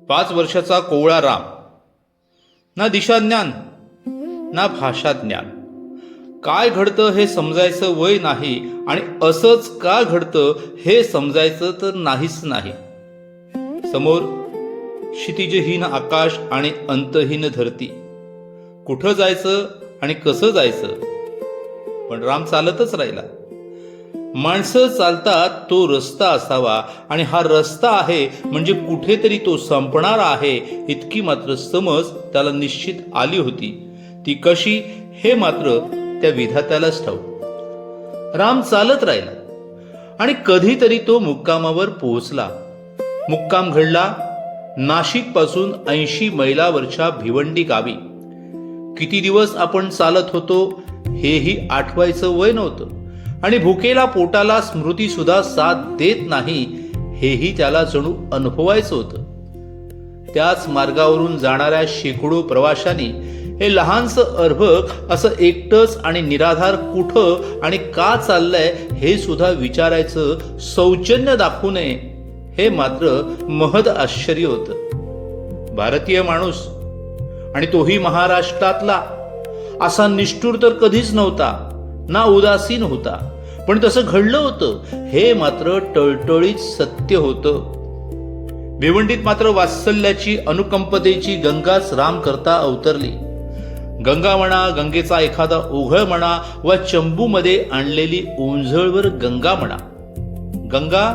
5 वर्षाचा कोवळा राम, ना दिशाज्ञान ना भाषा ज्ञान. काय घडतं हे समजायचं वय नाही आणि असंच का घडतं हे समजायचं तर नाहीच नाही. समोर क्षितिजहीन आकाश आणि अंतहीन धरती. कुठं जायचं आणि कसं जायचं, पण राम चालतच राहिला. माणसं चालतात तो रस्ता असावा आणि हा रस्ता आहे म्हणजे कुठेतरी तो संपणार आहे इतकी मात्र समज त्याला निश्चित आली होती. ती कशी हे मात्र त्या विधात्यालाच ठाऊक. राम चालत राहिला आणि कधीतरी तो मुक्कामावर पोहोचला. मुक्काम घडला नाशिक पासून 80 मैलावरच्या भिवंडी गावी. किती दिवस आपण चालत होतो हेही आठवायचं वय नव्हतं आणि भुकेला पोटाला स्मृती सुद्धा साथ देत नाही हेही त्याला जणू अनुभवायचं होतं. त्याच मार्गावरून जाणाऱ्या शेकडो प्रवाशांनी हे लहानसं अर्भक असं एकटंच आणि निराधार कुठं आणि का चाललंय हे सुद्धा विचारायचं सौजन्य दाखवू नये हे मात्र महद आश्चर्य होतं. भारतीय माणूस आणि तोही महाराष्ट्रातला असा निष्ठुर तर कधीच नव्हता ना उदासीन होता, पण तसं घडलं होतं हे मात्र टळटळीत सत्य होतं. भिवंडीत मात्र वात्सल्याची अनुकंपतेची गंगाच राम करता अवतरली. गंगा म्हणा, गंगेचा एखादा ओघळ म्हणा वा चंबूमध्ये आणलेली ओंझळवर गंगा म्हणा, गंगा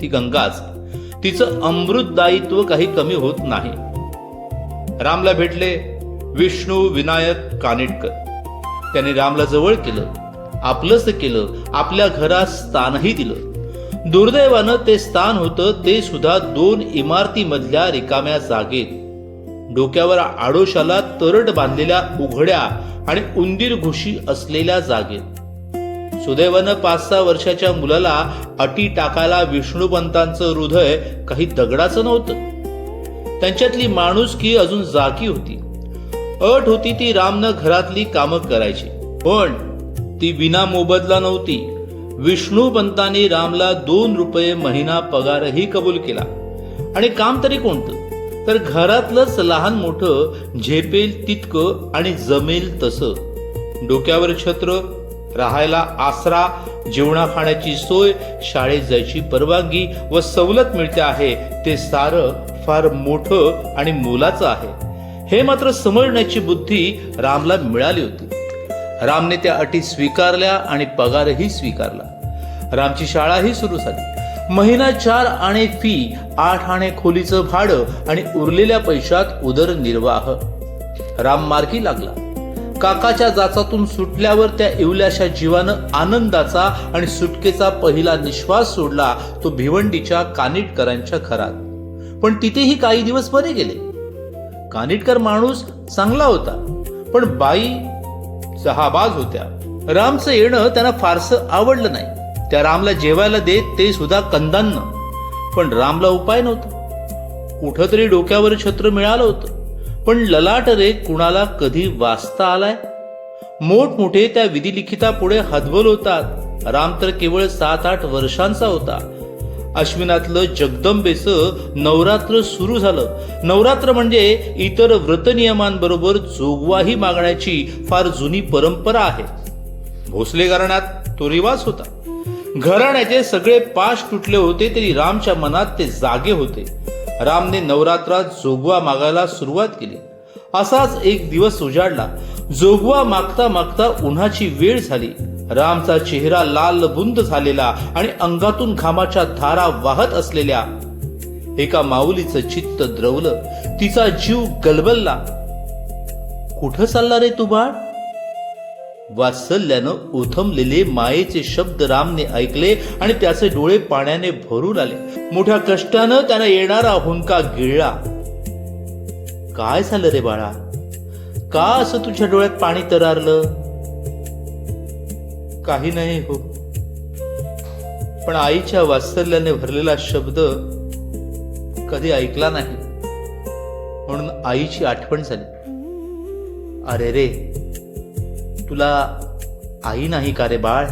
ती गंगाच. तिचं अमृतदायित्व काही कमी होत नाही. रामला भेटले विष्णू विनायक कानिटकर. त्याने रामला जवळ केलं, आपलंच केलं, आपल्या घरात स्थानही दिलं. दुर्दैवानं ते स्थान होतं ते सुद्धा 2 इमारतीमधल्या रिकाम्या जागेत. डोक्यावर आडोशाला तरट बांधलेल्या उघड्या आणि उंदीर घुशी असलेल्या जागेत. सुदैवानं 5-6 वर्षाच्या मुलाला अटी टाकायला विष्णुपंतांचं हृदय काही दगडाचं नव्हतं. त्यांच्यातली माणुसकी अजून जागी होती. अट होती ती रामनं घरातली कामं करायची, पण ती विना मोबदला नव्हती. विष्णुपंतांनी रामला 2 रुपये महिना पगारही कबूल केला. आणि काम तरी कोणतं, तर घरातलंच लहान मोठं झेपेल तितकं आणि जमेल तसं. डोक्यावर छत्र, राहायला आसरा, जेवणा खाण्याची सोय, शाळेत जायची परवानगी व सवलत मिळते आहे ते सारं फार मोठं आणि मोलाचं आहे हे मात्र समजण्याची बुद्धी रामला मिळाली होती. रामने त्या अटी स्वीकारल्या आणि पगारही स्वीकारला. रामची शाळाही सुरू झाली. महिना 4 आणे फी, 8 आणे खोलीचं भाडं आणि उरलेल्या पैशात उदरनिर्वाह. राम मार्गी लागला. काकाच्या जाचातून सुटल्यावर त्या इवल्याशा जीवानं आनंदाचा आणि सुटकेचा पहिला निश्वास सोडला तो भिवंडीच्या कानिटकरांच्या घरात. पण तिथेही काही दिवस बरे गेले. कानिटकर माणूस चांगला होता, पण बाई जहाबाज होत्या. रामचं येणं त्यांना फारसं आवडलं नाही. त्या रामला जेवायला देत ते सुद्धा कंदान्न. पण रामला उपाय नव्हता. कुठंतरी डोक्यावर छत्र मिळालं होतं, पण ललाट रे कुणाला कधी वाचता आलाय. मोठमोठे त्या विधिलिखितापुढे हतबल होतात. राम तर केवळ 7-8 वर्षांचा होता. अश्विनातलं जगदंबेचं नवरात्र सुरू झालं. नवरात्र म्हणजे इतर व्रतनियमांबरोबर जोगवाही मागण्याची फार जुनी परंपरा आहे. भोसले घराण्यात तो रिवाज होता. घराण्याचे सगळे पाश तुटले होते तरी रामच्या मनात ते जागे होते. रामने नवरात्रात जोगवा मागायला सुरुवात केली. असाच एक दिवस उजाडला. जोगवा मागता मागता उन्हाची वेळ झाली. रामचा चेहरा लाल बुंद झालेला आणि अंगातून घामाच्या धारा वाहत असलेल्या एका माऊलीचं चित्त द्रवलं. तिचा जीव गलबलला. कुठं चालला रे तू बाळ? वात्सल्यानं ओथंबलेले मायेचे शब्द रामने ऐकले आणि त्याचे डोळे पाण्याने भरून आले. मोठ्या कष्टानं त्यानं येणारा हुंका गिळला. काय झालं रे बाळा? का असं तुझ्या डोळ्यात पाणी तरारलं? काही नाही हो, पण आईच्या वात्सल्याने भरलेला शब्द कधी ऐकला नाही म्हणून आईची आठवण झाली. अरे रे, तुला आई नाही का रे बाळ?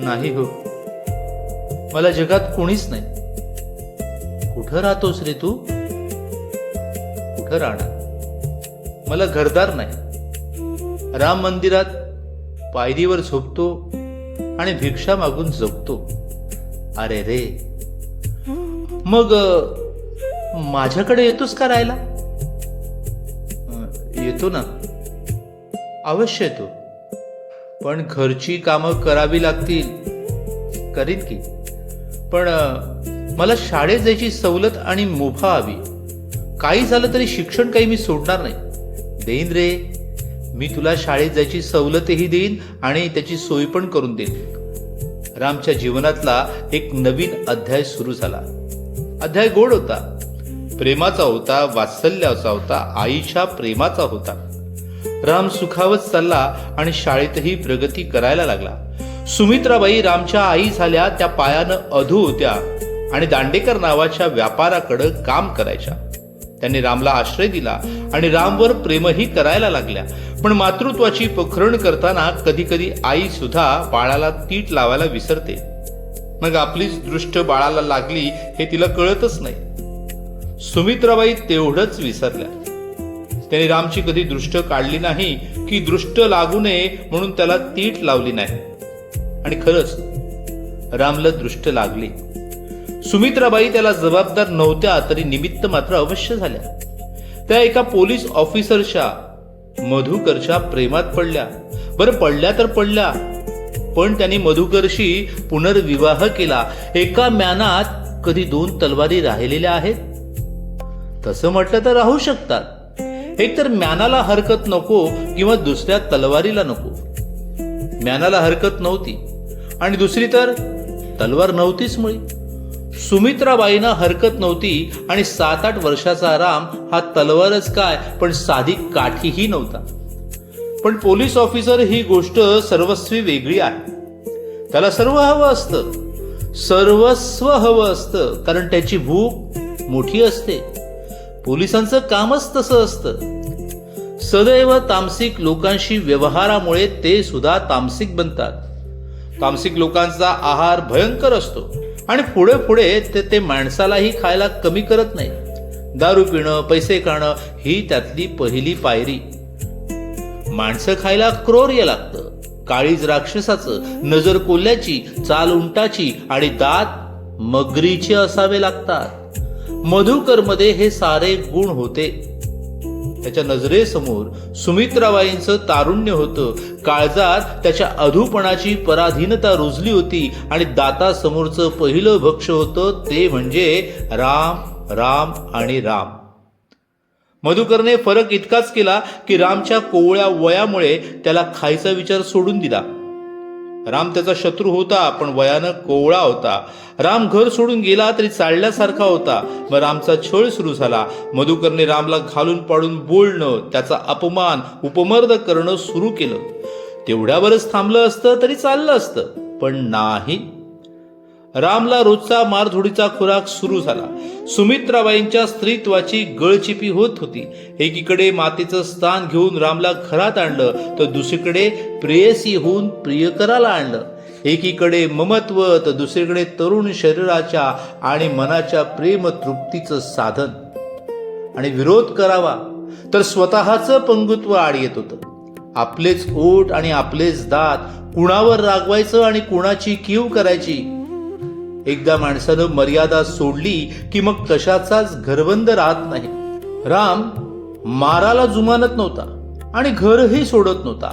नाही हो, मला जगात कोणीच नाही. कुठं राहतोस रे तू? मोठं राहणार. मला घरदार नाही. राम मंदिरात पायरीवर झोपतो आणि भिक्षा मागून जगतो. अरे रे, मग माझ्याकडे येतोस का राहायला? येतो ना, अवश्य येतो. पण घरची कामं करावी लागतील, करीन की. पण मला शाळेत जायची सवलत आणि मुभा हवी. काही झालं तरी शिक्षण काही मी सोडणार नाही. देईन रे, मी तुला शाळेत जायची सवलतही देईन आणि त्याची सोय पण करून देईन. रामच्या जीवनातला एक नवीन अध्याय सुरू झाला. अध्याय गोड होता, प्रेमाचा होता, वात्सल्याचा होता, आईच्या प्रेमाचा होता. राम सुखावत चालला आणि शाळेतही प्रगती करायला लागला. सुमित्राबाई रामच्या आई झाल्या त्या पायानं अधू होत्या आणि दांडेकर नावाच्या व्यापाराकडे काम करायच्या. त्यांनी रामला आश्रय दिला आणि रामवर प्रेमही करायला लागल्या. पण मातृत्वाची पोखरण करताना कधी कधी आई सुद्धा बाळाला तीट लावायला विसरते. मग आपलीच दृष्ट बाळाला लागली हे तिला कळतच नाही. सुमित्राबाई तेवढंच विसरल्या. त्यांनी रामची कधी दृष्ट काढली नाही की दृष्ट लागू नये म्हणून त्याला तीट लावली नाही. आणि खरंच रामला दृष्ट लागली. सुमित्राबाई त्याला जबाबदार नव्हत्या तरी निमित्त मात्र अवश्य झाल्या. त्या एका पोलीस ऑफिसरच्या मधुकरच्या प्रेमात पडल्या. बरं, पडल्या तर पडल्या, पण त्यांनी मधुकरशी पुनर्विवाह केला. एका म्यानात कधी दोन तलवारी राहिलेल्या आहेत? तसं म्हटलं तर राहू शकतात. एक तर म्यानाला हरकत नको किंवा दुसऱ्या तलवारीला नको. म्यानाला हरकत नव्हती आणि दुसरी तर तलवार नव्हतीच मुळी. सुमित्राबाईंना हरकत नव्हती आणि 7-8 वर्षाचा राम हा तलवारच काय पण साधी काठीही नव्हता. पण पोलीस ऑफिसर ही गोष्ट सर्वस्वी वेगळी आहे. त्याला सर्व हवं असतं, सर्वस्व हवं असतं, कारण त्याची भूक मोठी असते. पोलिसांचं कामच तसं असतं. सदैव तामसिक लोकांशी व्यवहारामुळे ते सुद्धा तामसिक बनतात. तामसिक लोकांचा आहार भयंकर असतो आणि पुढे पुढे ते माणसालाही खायला कमी करत नाही. दारू पिणं, पैसे खाणं ही त्यातली पहिली पायरी. माणसं खायला क्रोर्य लागतं. काळीज राक्षसाचं, नजर कोल्ह्याची, चाल उंटाची आणि दात मगरीचे असावे लागतात. मधुकर मध्ये हे सारे गुण होते. त्याच्या नजरेसमोर सुमित्राबाईंचं तारुण्य होतं. काळजात त्याच्या अधूपणाची पराधीनता रुजली होती आणि दातासमोरचं पहिलं भक्ष्य होतं ते म्हणजे राम, राम आणि राम. मधुकरने फरक इतकाच केला की रामच्या कोवळ्या वयामुळे त्याला खायचा विचार सोडून दिला. राम त्याचा शत्रू होता पण वयानं कोवळा होता. राम घर सोडून गेला तरी चालल्यासारखा होता. मग रामचा छळ सुरू झाला. मधुकरने रामला घालून पाडून बोलणं, त्याचा अपमान, उपमर्द करणं सुरू केलं. तेवढ्यावरच थांबलं असतं तरी चाललं असतं, पण नाही. रामला रोजचा मारधोडीचा खुराक सुरू झाला. सुमित्राबाईंच्या स्त्रीत्वाची गळचिपी होत होती. एकीकडे मातेचं स्थान घेऊन रामला घरात आणलं तर दुसरीकडे प्रेयसी होऊन प्रियकराला आणलं. एकीकडे ममत्व तर दुसरीकडे तरुण शरीराच्या आणि मनाच्या प्रेम तृप्तीचं साधन. आणि विरोध करावा तर स्वतःचं पंगुत्व आड येत होतं. आपलेच ओठ आणि आपलेच दात, कुणावर रागवायचं आणि कुणाची कीव करायची. एकदा माणसानं मर्यादा सोडली की मग कशाचाच घरबंद राहत नाही. राम माराला जुमानत नव्हता आणि घरही सोडत नव्हता.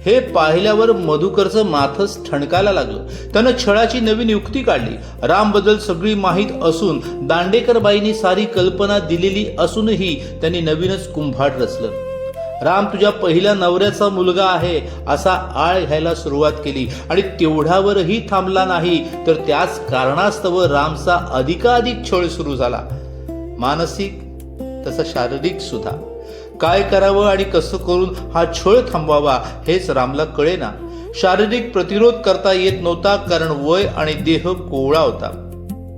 हे पाहिल्यावर मधुकरचं माथच ठणकायला लागलं. त्यानं छळाची नवीन युक्ती काढली. रामबद्दल सगळी माहीत असून, दांडेकरबाईंनी सारी कल्पना दिलेली असूनही त्यांनी नवीनच कुंभाट रचलं. राम तुझ्या पहिल्या नवऱ्याचा मुलगा आहे असा आळ घ्यायला सुरुवात केली आणि तेवढ्यावरही थांबला नाही तर त्याच कारणास्तव रामचा अधिकाधिक छळ सुरू झाला. मानसिक तसा शारीरिक सुद्धा. काय करावं आणि कसं करून हा छळ थांबवावा हेच रामला कळेना. शारीरिक प्रतिरोध करता येत नव्हता कारण वय आणि देह कोवळा होता.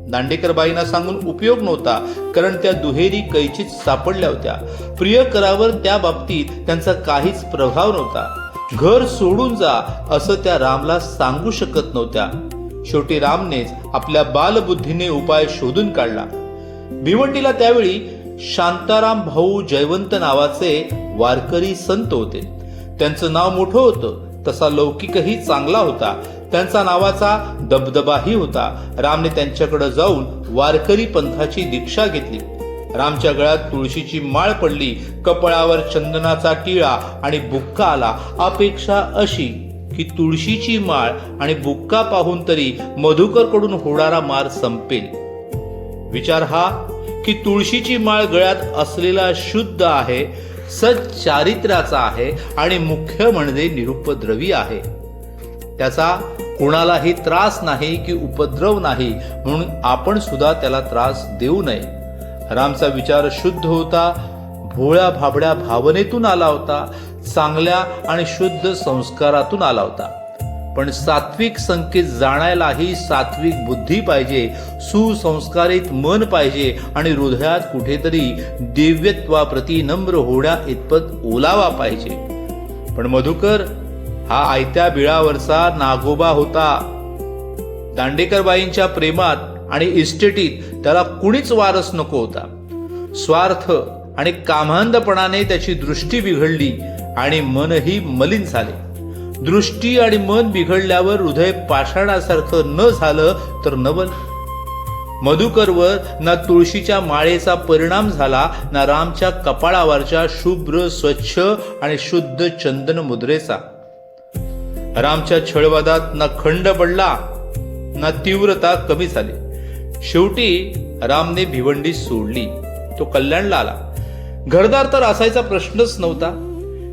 दांडेकरबाईंना सांगून उपयोग नव्हता कारण त्या दुहेरी कैचीत सापडल्या होत्या. प्रियकरावर त्या बाबतीत त्यांचा काहीच प्रभाव नव्हता. घर सोडून जा असं त्या रामला सांगू शकत नव्हत्या. शेवटी रामनेच आपल्या बालबुद्धीने उपाय शोधून काढला. भिवंडीला त्यावेळी शांताराम भाऊ जयवंत नावाचे वारकरी संत होते. त्यांचं नाव मोठं होतं, तसा लौकिकही चांगला होता. त्यांचा नावाचा दबदबाही होता. रामने त्यांच्याकडे जाऊन वारकरी पंथाची दीक्षा घेतली. रामच्या गळ्यात तुळशीची माळ पडली, कपाळावर चंदनाचा टिळा आणि बुक्का आला. अपेक्षा अशी की तुळशीची माळ आणि बुक्का पाहून तरी मधुकर कडून होणारा मार संपेल. विचार हा की तुळशीची माळ गळ्यात असलेला शुद्ध आहे, सच्चारित्र्याचा आहे आणि मुख्य म्हणजे निरुपद्रवी आहे. त्याचा कोणालाही त्रास नाही की उपद्रव नाही, म्हणून आपण सुद्धा त्याला त्रास देऊ नये. रामचा विचार शुद्ध होता, भोळ्या भाबड्या भावनेतून आला होता, चांगल्या आणि शुद्ध संस्कारातून आला होता. पण सात्विक संकेत जाणायलाही सात्विक बुद्धी पाहिजे, सुसंस्कारित मन पाहिजे आणि हृदयात कुठेतरी दिव्यत्वाप्रती नम्र होण्या इतपत ओलावा पाहिजे. पण मधुकर हा आयत्या बिळावरचा नागोबा होता. दांडेकरबाईंच्या प्रेमात आणि इस्टेटीत त्याला कुणीच वारस नको होता. स्वार्थ आणि कामांधपणाने त्याची दृष्टी बिघडली आणि मनही मलिन झाले. दृष्टी आणि मन बिघडल्यावर हृदय पाषाणासारखं न झालं तर नवल. मधुकरवर ना तुळशीच्या माळेचा परिणाम झाला, ना रामच्या कपाळावरच्या शुभ्र स्वच्छ आणि शुद्ध चंदन मुद्रेचा. रामच्या छळवादात ना खंड पडला, ना तीव्रता कमी झाली. शेवटी रामने भिवंडी सोडली. तो कल्याणला आला. घरदार तर असायचा प्रश्नच नव्हता.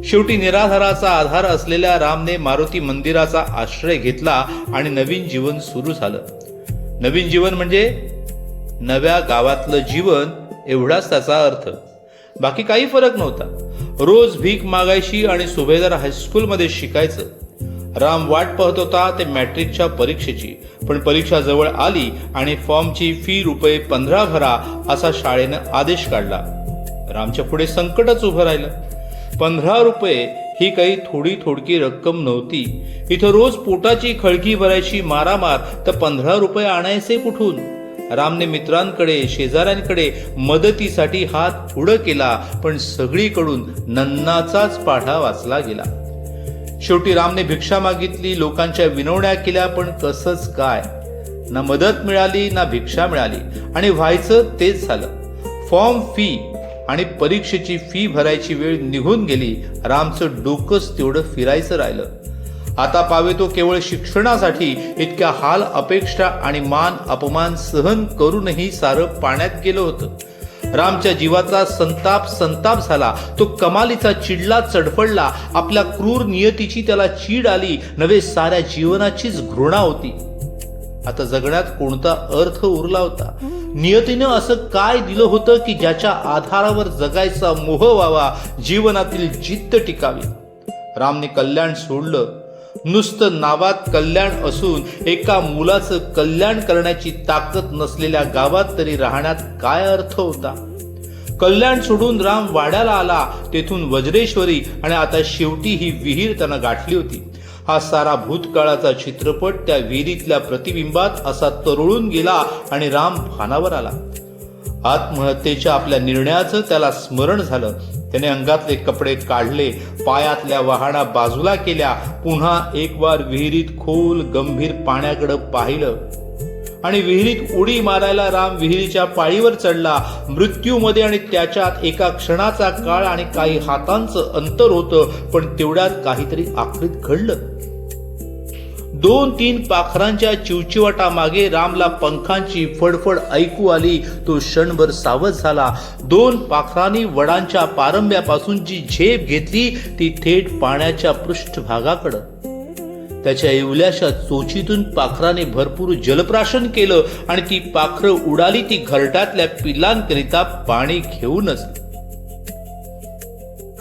शेवटी निराधाराचा आधार असलेल्या रामने मारुती मंदिराचा आश्रय घेतला आणि नवीन जीवन सुरू झालं. नवीन जीवन म्हणजे नव्या गावातलं जीवन, एवढाच त्याचा अर्थ. बाकी काही फरक नव्हता. रोज भीक मागायची आणि सुभेदार हायस्कूलमध्ये शिकायचं. राम वाट पाहत होता ते मॅट्रिकच्या परीक्षेची. पण परीक्षा जवळ आली आणि फॉर्मची फी ₹15 भरा असा शाळेनं आदेश काढला. रामच्या पुढे संकटच उभं राहिलं. ₹15 ही काही थोडी थोडकी रक्कम नव्हती. इथं रोज पोटाची खळगी भरायची मारामार, तर ₹15 आणायचे कुठून? रामने मित्रांकडे शेजाऱ्यांकडे मदतीसाठी हात पुढं केला, पण सगळीकडून नन्नाचाच पाढा वाचला गेला. शेवटी रामने भिक्षा मागितली, लोकांच्या विनवण्या केल्या, पण कसंच काय? ना मदत मिळाली ना भिक्षा मिळाली आणि व्हायचं तेच झालं. फॉर्म फी आणि परीक्षेची फी भरायची वेळ निघून गेली. रामचं डोकंच तेवढं फिरायचं राहिलं. आता पावे तो केवळ शिक्षणासाठी इतक्या हाल अपेक्षा आणि मान अपमान सहन करूनही सारं पाण्यात गेलं होतं. रामच्या जीवाचा संताप झाला. तो कमालीचा चिडला, चडफडला. आपल्या क्रूर नियतीची त्याला चीड आली, नव्हे साऱ्या जीवनाचीच घृणा होती. आता जगण्यात कोणता अर्थ उरला होता? नियतीनं असं काय दिलं होतं की ज्याच्या आधारावर जगायचा मोह व्हावा, जीवनातील जिद्द टिकावी? रामने कल्याण सोडलं. नुसतं नावात कल्याण असून एका मुलाचं कल्याण करण्याची ताकद नसलेल्या गावात तरी राहण्यात काय अर्थ होता? कल्याण सोडून राम वाड्याला आला, तेथून वज्रेश्वरी आणि आता शेवटी ही विहीर त्यानं गाठली होती. हा सारा भूतकाळाचा चित्रपट त्या विहिरीतल्या प्रतिबिंबात असा तरळून गेला आणि राम भानावर आला. आत्महत्येच्या आपल्या निर्णयाचं त्याला स्मरण झालं. त्याने अंगातले कपडे काढले, पायातल्या वहाणा बाजूला केल्या, पुन्हा एक वार विहिरीत खोल गंभीर पाण्याकडे पाहिलं आणि विहिरीत उडी मारायला राम विहिरीच्या पाळीवर चढला. मृत्यूमध्ये आणि त्याच्यात एका क्षणाचा काळ आणि काही हातांचं अंतर होतं, पण तेवढ्यात काहीतरी आखरीत घडलं. 2-3 पाखरांच्या चिवचिवाटा मागे रामला पंखांची फडफड ऐकू आली. तो क्षणभर सावध झाला. 2 पाखरांनी वडांच्या पारंब्यापासून जी झेप घेतली ती थेट पाण्याच्या पृष्ठभागाकडं. त्याच्या येवल्याशा चोचीतून पाखराने भरपूर जलप्राशन केलं आणि ती पाखरं उडाली ती घरट्यातल्या पिल्लांकरिता पाणी घेऊनच.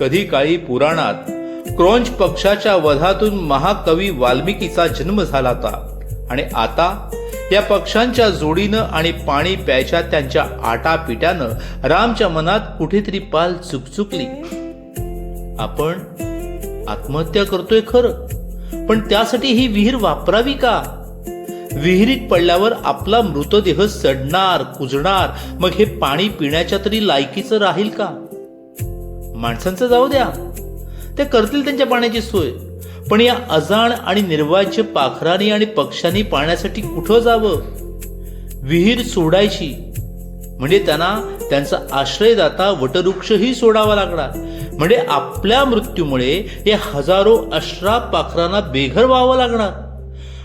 कधी काळी पुराणात क्रौंच पक्षाच्या वधातून महाकवी वाल्मिकीचा जन्म झाला होता आणि आता या पक्षांच्या जोडीनं आणि पाणी प्यायच्या त्यांच्या आटापिट्यानं रामच्या मनात कुठेतरी पाल चुकचुकली. आपण आत्महत्या करतोय खरं, पण त्यासाठी ही विहीर वापरावी का? विहिरीत पडल्यावर आपला मृतदेह सडणार कुजणार, मग हे पाणी पिण्याच्या तरी लायकीचं राहील का? माणसांचं जाऊ द्या, ते करतील त्यांच्या पाण्याची सोय, पण या अजाण आणि निर्वाज्य पाखरांनी आणि पक्ष्यांनी पाण्यासाठी कुठं जावं? विहीर सोडायची म्हणजे त्यांना त्यांचा आश्रयदाता वटवृक्षही सोडावा लागणार, म्हणजे आपल्या मृत्यूमुळे हे हजारो अश्राप पाखरांना बेघर व्हावं लागणार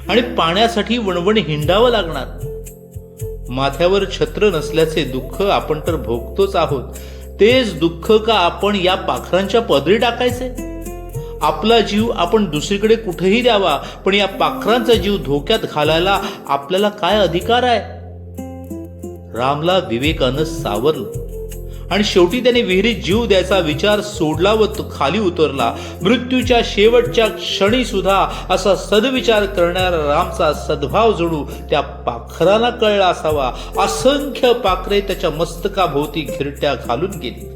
आणि पाण्यासाठी वणवण हिंडावं लागणार. माथ्यावर छत्र नसल्याचे दुःख आपण तर भोगतोच आहोत. तेच दुःख का आपण या पाखरांच्या पदरी टाकायचे? आपला जीव आपण दुसरीकडे कुठेही द्यावा, पण या पाखरांचा जीव धोक्यात घालायला आपल्याला काय अधिकार आहे? रामला विवेकानं सावरलं आणि शेवटी त्याने विहिरीत जीव द्यायचा विचार सोडला व तो खाली उतरला. मृत्यूच्या शेवटच्या क्षणी सुद्धा असा सद्विचार करणारा रामचा सद्भाव जणू त्या पाखराला कळला असावा. असंख्य पाखरे त्याच्या मस्तकाभोवती घिरट्या घालून गेली.